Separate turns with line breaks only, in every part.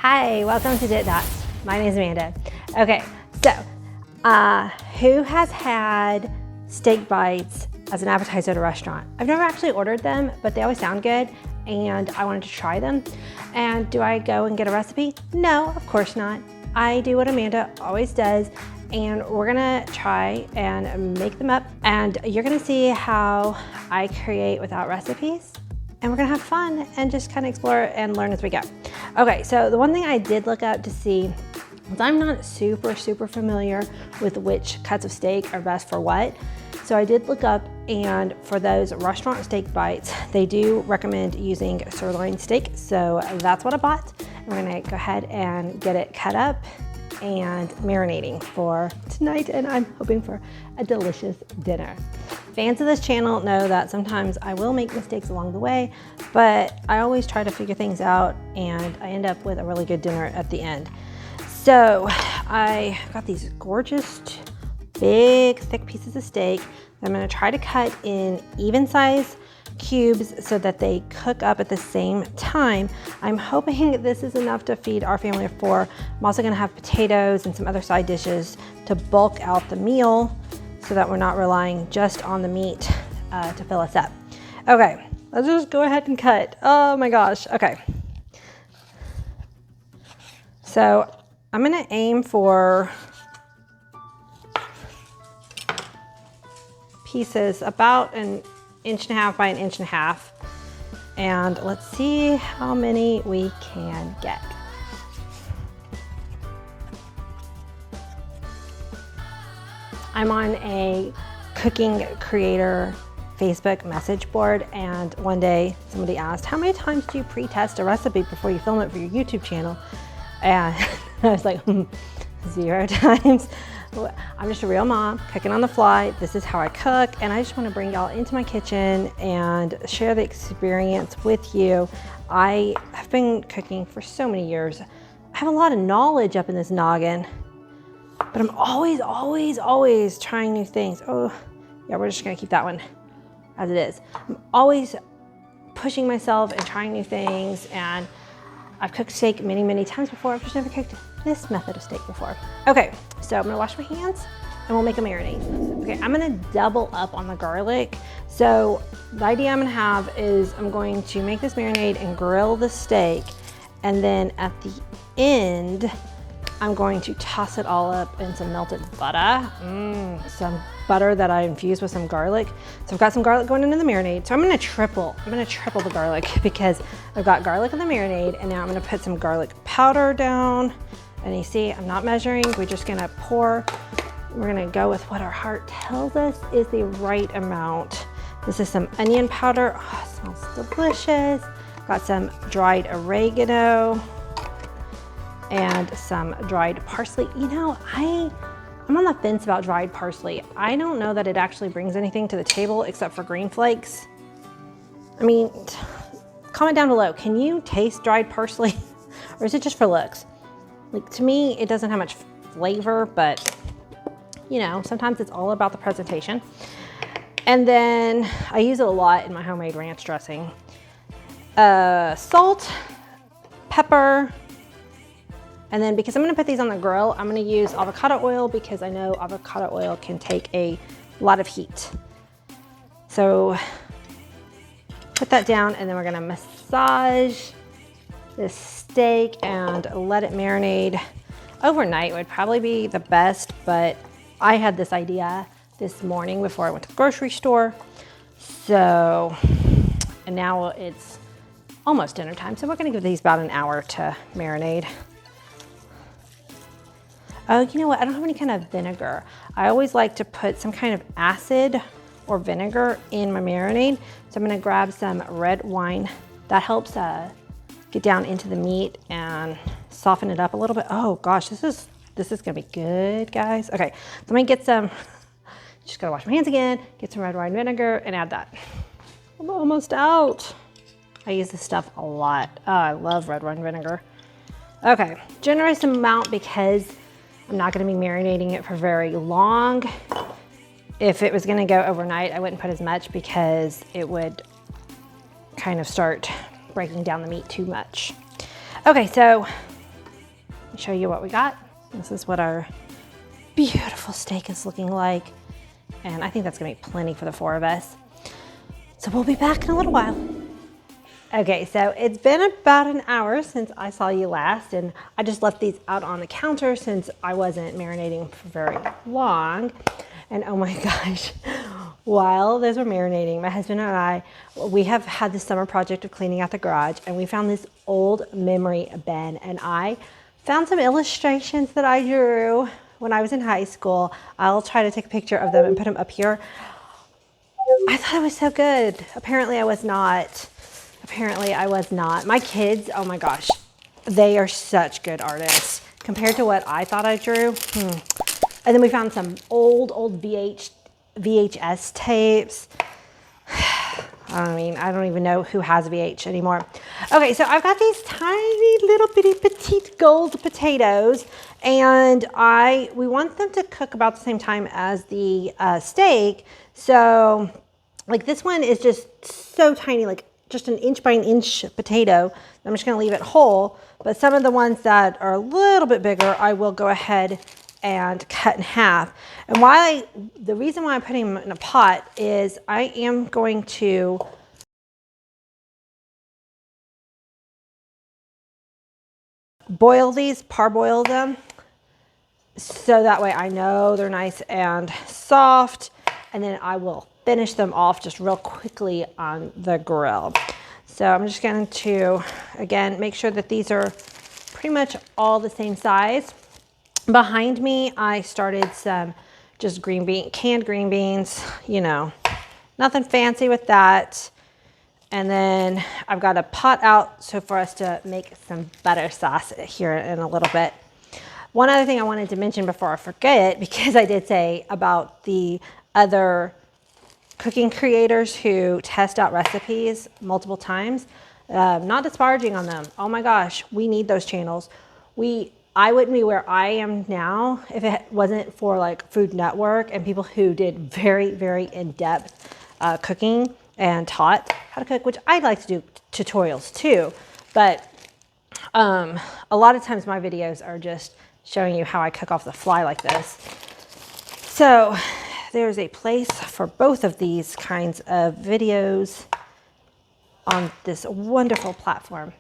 Hi, welcome to DittDott. My name is Amanda. Okay, so who has had steak bites as an appetizer at a restaurant? I've never actually ordered them, but they always sound good and I wanted to try them. And do I go and get a recipe? No, of course not. I do what Amanda always does, and we're gonna try and make them up, and you're gonna see how I create without recipes. And we're gonna have fun and just kind of explore and learn as we go. Okay, so the one thing I did look up to see, was I'm not super familiar with which cuts of steak are best for what. So I did look up, and for those restaurant steak bites, they do recommend using sirloin steak. So that's what I bought. We're gonna go ahead and get it cut up and marinating for tonight, and I'm hoping for a delicious dinner. Fans of this channel know that sometimes I will make mistakes along the way, but I always try to figure things out and I end up with a really good dinner at the end. So I got these gorgeous, big, thick pieces of steak that I'm gonna try to cut in even size cubes so that they cook up at the same time. I'm hoping this is enough to feed our family of 4. I'm also gonna have potatoes and some other side dishes to bulk out the meal so that we're not relying just on the meat to fill us up. Okay, let's just go ahead and cut. Oh my gosh, okay. So I'm gonna aim for pieces about 1.5 inches by 1.5 inches. And let's see how many we can get. I'm on a cooking creator Facebook message board, and one day somebody asked, how many times do you pre-test a recipe before you film it for your YouTube channel? And I was like, 0 times. I'm just a real mom cooking on the fly. This is how I cook, and I just want to bring y'all into my kitchen and share the experience with you. I have been cooking for so many years. I have a lot of knowledge up in this noggin, but I'm always trying new things. Oh, yeah, we're just gonna keep that one as it is. I'm always pushing myself and trying new things, and I've cooked steak many times before. I've just never cooked this method of steak before. Okay, so I'm gonna wash my hands and we'll make a marinade. Okay, I'm gonna double up on the garlic. So the idea I'm gonna have is I'm going to make this marinade and grill the steak, and then at the end, I'm going to toss it all up in some melted butter. Some butter that I infused with some garlic. So I've got some garlic going into the marinade. So I'm gonna triple the garlic because I've got garlic in the marinade, and now I'm gonna put some garlic powder down. And you see, I'm not measuring, we're just gonna pour. We're gonna go with what our heart tells us is the right amount. This is some onion powder. Oh, it smells delicious. Got some dried oregano and some dried parsley. You know, I'm on the fence about dried parsley. I don't know that it actually brings anything to the table except for green flakes. I mean, comment down below, can you taste dried parsley? Or is it just for looks? Like, to me, it doesn't have much flavor, but you know, sometimes it's all about the presentation. And then I use it a lot in my homemade ranch dressing. Salt, pepper, and then because I'm gonna put these on the grill, I'm gonna use avocado oil because I know avocado oil can take a lot of heat. So put that down, and then we're gonna massage this steak and let it marinate. Overnight would probably be the best, but I had this idea this morning before I went to the grocery store. So, and now it's almost dinner time, so we're gonna give these about an hour to marinate. Oh, you know what? I don't have any kind of vinegar. I always like to put some kind of acid or vinegar in my marinade. So I'm gonna grab some red wine. That helps get down into the meat and soften it up a little bit. Oh gosh, this is gonna be good, guys. Okay, so I'm gonna get some, just gotta wash my hands again, get some red wine vinegar and add that. I'm almost out. I use this stuff a lot. Oh, I love red wine vinegar. Okay, generous amount because I'm not gonna be marinating it for very long. If it was gonna go overnight, I wouldn't put as much because it would kind of start breaking down the meat too much. Okay, so show you what we got. This is what our beautiful steak is looking like. And I think that's gonna be plenty for the 4 of us. So we'll be back in a little while. Okay, so it's been about an hour since I saw you last, and I just left these out on the counter since I wasn't marinating for very long. And oh my gosh, while those were marinating, my husband and I, we have had this summer project of cleaning out the garage, and we found this old memory bin, and I found some illustrations that I drew when I was in high school. I'll try to take a picture of them and put them up here. I thought it was so good. Apparently I was not. Apparently I was not. My kids, oh my gosh, they are such good artists compared to what I thought I drew. And then we found some old VHS tapes. I don't even know who has VH anymore. Okay, so I've got these tiny little bitty petite gold potatoes, and we want them to cook about the same time as the steak. So like this one is just so tiny, like just an inch by an inch potato. I'm just gonna leave it whole, but some of the ones that are a little bit bigger, I will go ahead and cut in half. And the reason why I'm putting them in a pot is I am going to boil these, parboil them, so that way I know they're nice and soft, and then I will finish them off just real quickly on the grill. So I'm just going to, again, make sure that these are pretty much all the same size. Behind me, I started some just canned green beans, you know, nothing fancy with that. And then I've got a pot out so for us to make some butter sauce here in a little bit. One other thing I wanted to mention before I forget, because I did say about the other cooking creators who test out recipes multiple times, not disparaging on them. Oh my gosh, we need those channels. I wouldn't be where I am now if it wasn't for like Food Network and people who did very, very in-depth cooking and taught how to cook, which I'd like to do tutorials too. But a lot of times my videos are just showing you how I cook off the fly like this. So there's a place for both of these kinds of videos on this wonderful platform.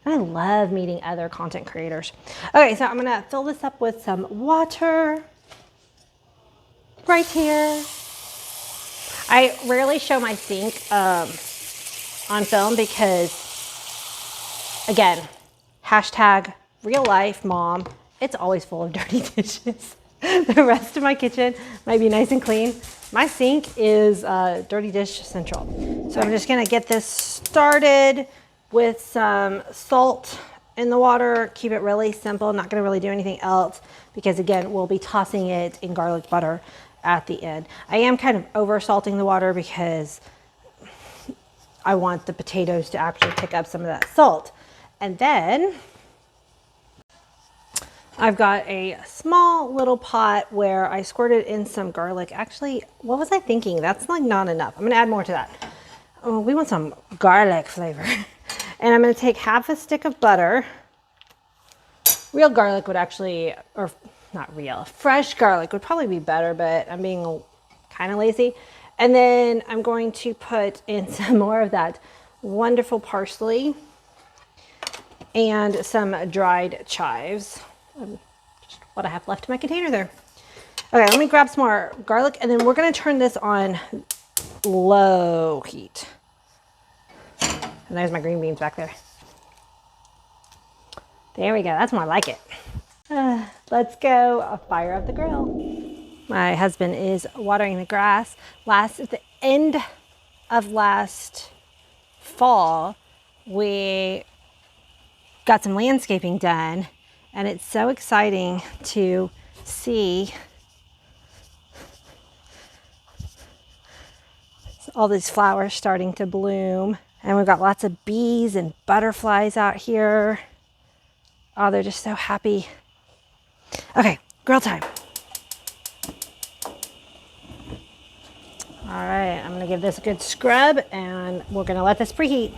And I love meeting other content creators. Okay, so I'm gonna fill this up with some water right here. I rarely show my sink on film because, again, hashtag real life mom, it's always full of dirty dishes. The rest of my kitchen might be nice and clean. My sink is dirty dish central. So I'm just gonna get this started with some salt in the water. Keep it really simple, not gonna really do anything else because again, we'll be tossing it in garlic butter at the end. I am kind of over salting the water because I want the potatoes to actually pick up some of that salt. And then I've got a small little pot where I squirted in some garlic. Actually, what was I thinking? That's like not enough. I'm gonna add more to that. Oh, we want some garlic flavor. And I'm gonna take half a stick of butter. Real garlic would actually, or not real, fresh garlic would probably be better, but I'm being kind of lazy. And then I'm going to put in some more of that wonderful parsley and some dried chives. Just what I have left in my container there. Okay, let me grab some more garlic and then we're gonna turn this on low heat. And there's my green beans back there. There we go, that's more like it. Let's go fire up the grill. My husband is watering the grass. At the end of last fall, we got some landscaping done. And it's so exciting to see all these flowers starting to bloom. And we've got lots of bees and butterflies out here. Oh, they're just so happy. Okay, grill time. All right, I'm gonna give this a good scrub and we're gonna let this preheat.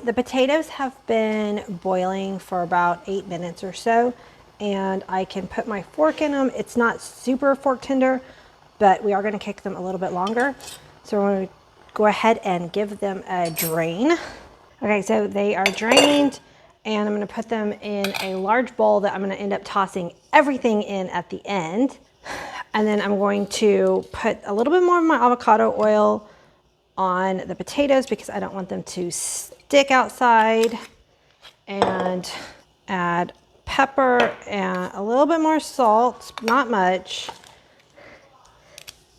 The potatoes have been boiling for about 8 minutes or so. and I can put my fork in them. It's not super fork tender, but we are going to cook them a little bit longer. So we're going to go ahead and give them a drain. Okay, so they are drained, and I'm going to put them in a large bowl that I'm going to end up tossing everything in at the end. And then I'm going to put a little bit more of my avocado oil on the potatoes because I don't want them to stick outside, and add pepper and a little bit more salt, not much.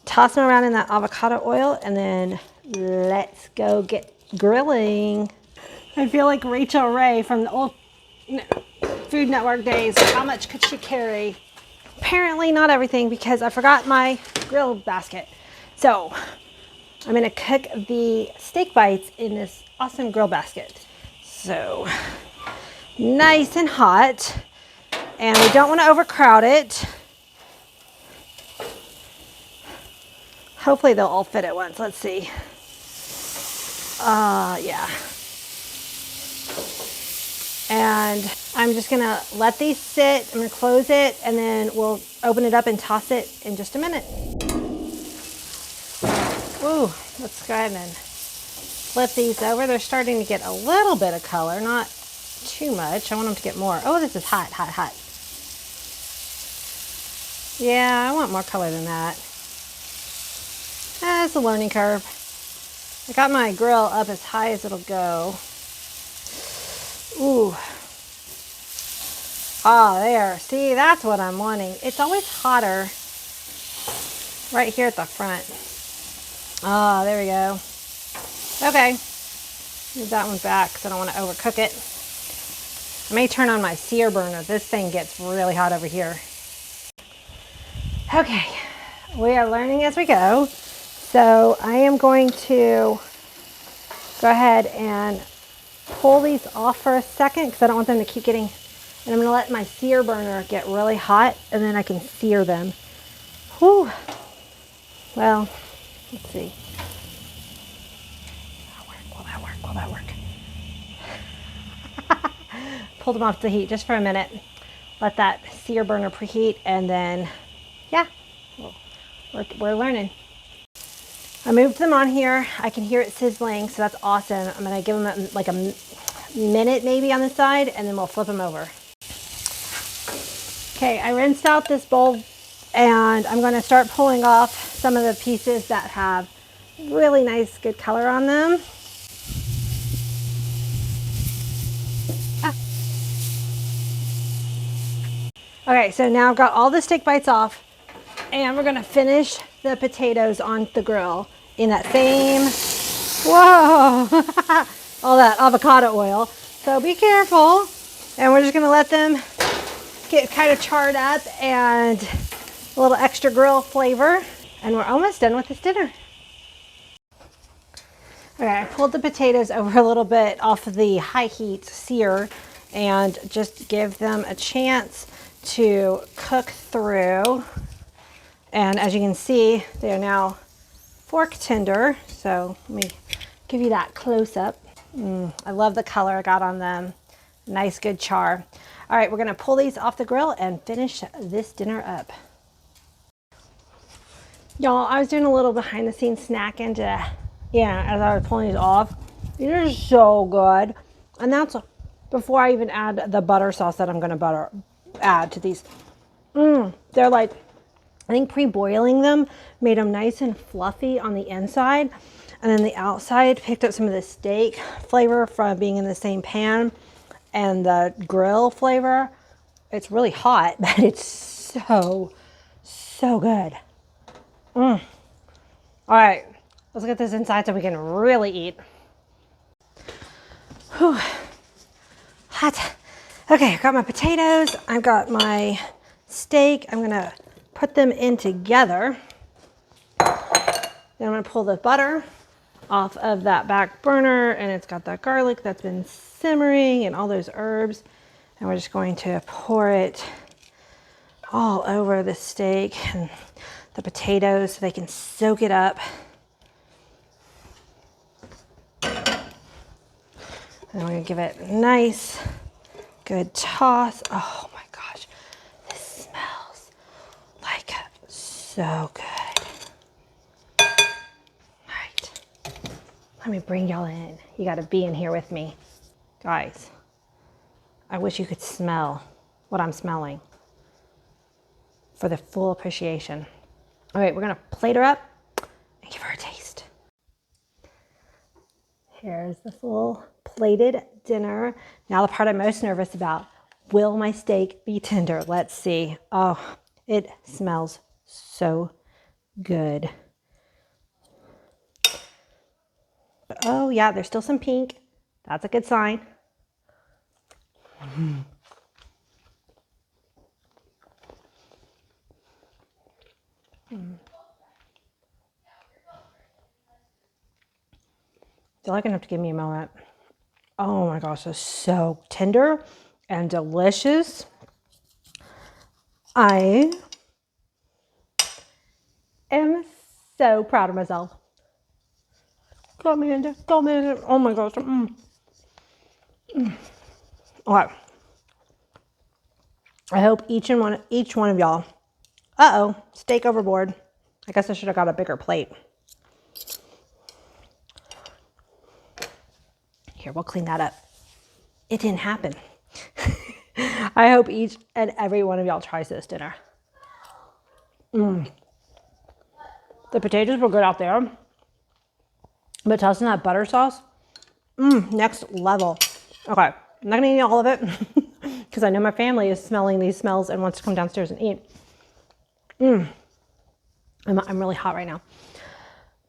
Toss them around in that avocado oil, and then let's go get grilling. I feel like Rachel Ray from the old Food Network days. How much could she carry? Apparently not everything, because I forgot my grill basket. So I'm gonna cook the steak bites in this awesome grill basket. So nice and hot, and we don't want to overcrowd it. Hopefully they'll all fit at once. Let's see. Yeah. And I'm just gonna let these sit. I'm gonna close it, and then we'll open it up and toss it in just a minute. Ooh, let's go ahead and flip these over. They're starting to get a little bit of color, not too much. I want them to get more. Oh, this is hot, hot, hot. Yeah, I want more color than that. It's a learning curve. I got my grill up as high as it'll go. Ooh. Oh, there. See, that's what I'm wanting. It's always hotter right here at the front. Oh, there we go. Okay. Move that one back because I don't want to overcook it. I may turn on my sear burner. This thing gets really hot over here. Okay. We are learning as we go. So I am going to go ahead and pull these off for a second because I don't want them to keep getting, and I'm going to let my sear burner get really hot, and then I can sear them. Whew. Well, let's see. Will that work? Will that work? Pulled them off the heat just for a minute. Let that sear burner preheat, and then, yeah, we're learning. I moved them on here. I can hear it sizzling, so that's awesome. I'm gonna give them like a minute maybe on the side, and then we'll flip them over. Okay, I rinsed out this bowl, and I'm gonna start pulling off some of the pieces that have really nice, good color on them. Okay, so now I've got all the steak bites off, and we're gonna finish the potatoes on the grill in that same, whoa, all that avocado oil. So be careful. And we're just gonna let them get kind of charred up and a little extra grill flavor. And we're almost done with this dinner. Okay, I pulled the potatoes over a little bit off of the high heat sear and just give them a chance to cook through. And as you can see, they are now fork tender. So let me give you that close up. I love the color I got on them. Nice, good char. All right, we're gonna pull these off the grill and finish this dinner up. Y'all, I was doing a little behind the scenes snacking as I was pulling these off. These are so good. And that's before I even add the butter sauce that I'm gonna add to these. They're like, I think pre-boiling them made them nice and fluffy on the inside, and then the outside picked up some of the steak flavor from being in the same pan and the grill flavor. It's really hot, but it's so good. All right, let's get this inside so we can really eat. Whew. Hot. Okay, I've got my potatoes, I've got my steak. I'm gonna put them in together. Then I'm gonna pull the butter off of that back burner, and it's got that garlic that's been simmering and all those herbs. And we're just going to pour it all over the steak and the potatoes so they can soak it up. And we're gonna give it a nice, good toss. Oh my gosh. so good. All right, let me bring y'all in. You got to be in here with me. Guys, I wish you could smell what I'm smelling for the full appreciation. All right, we're gonna plate her up and give her a taste. Here's the full plated dinner. Now the part I'm most nervous about. Will my steak be tender? Let's see. Oh, it smells so good. But oh yeah, there's still some pink. That's a good sign. You're gonna have to give me a moment. Oh my gosh, it's so tender and delicious. I am so proud of myself. Go, Amanda. Go, Amanda. Oh my gosh. All right. I hope each one of y'all. Uh-oh, steak overboard. I guess I should have got a bigger plate. Here, we'll clean that up. It didn't happen. I hope each and every one of y'all tries this dinner. The potatoes were good out there. But tossing that butter sauce, next level. Okay, I'm not gonna eat all of it because I know my family is smelling these smells and wants to come downstairs and eat. I'm really hot right now.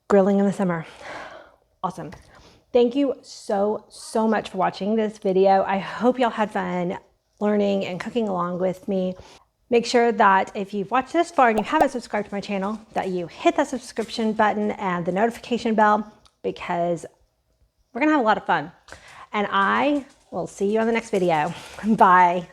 Grilling in the summer. Awesome. Thank you so much for watching this video. I hope y'all had fun learning and cooking along with me. Make sure that if you've watched this far and you haven't subscribed to my channel, that you hit that subscription button and the notification bell, because we're gonna have a lot of fun. And I will see you on the next video. Bye.